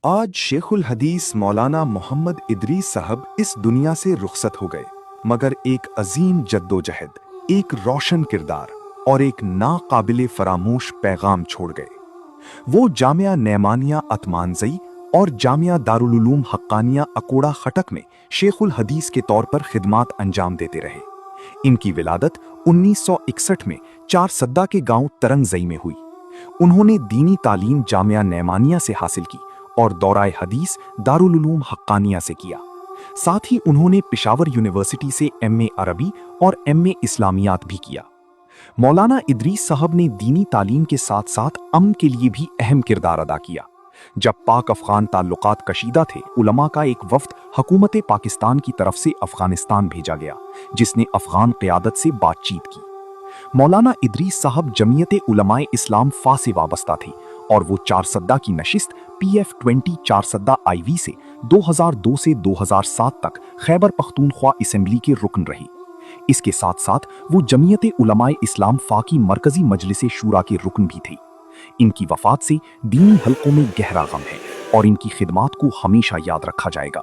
आज शेखुल हदीस मौलाना मोहम्मद इदरीस साहब इस दुनिया से रुखसत हो गए, मगर एक अजीम जद्दोजहद, एक रोशन किरदार और एक नाकाबिले फरामोश पैगाम छोड़ गए। वो जामिया नेमानिया अतमानजई और जामिया दारुल उलूम हक्कानिया अकोड़ा खटक में शेखुल हदीस के तौर पर खिदमात अंजाम देते रहे। इनकी विलादत 1961 में चार सद्दा के गांव तरंगजई में हुई। उन्होंने दीनी तालीम जामिया नेमानिया से हासिल की और दौराए हदीस दारुल उलूम हक्कानिया से किया। साथ ही उन्होंने पेशावर यूनिवर्सिटी से एमए अरबी और एमए इस्लामियात भी किया। मौलाना इदरीस साहब ने दीनी तालीम के साथ साथ अमन के लिए भी अहम किरदार अदा किया। जब पाक अफगान ताल्लुकात कशीदा थे, उलमा का एक वफ्द हुकूमत पाकिस्तान की तरफ से अफगानिस्तान भेजा गया, जिसने अफगान क़यादत से बातचीत की। मौलाना इदरीस साहब जमीयत उलमाए इस्लाम फा से वाबस्ता थे और वो चार सद्दा की नशिस्त PF20 चार सद्दा IV से 2002 से 2007 तक खैबर पख्तूनख्वा असेंबली के रुकन रही। इसके साथ साथ वो जमीयत उलमाए इस्लाम फा की मरकजी मजलिस शूरा के रुकन भी थे। इनकी वफात से दीनी हलकों में गहरा गम है और इनकी खिदमात को हमेशा याद रखा जाएगा।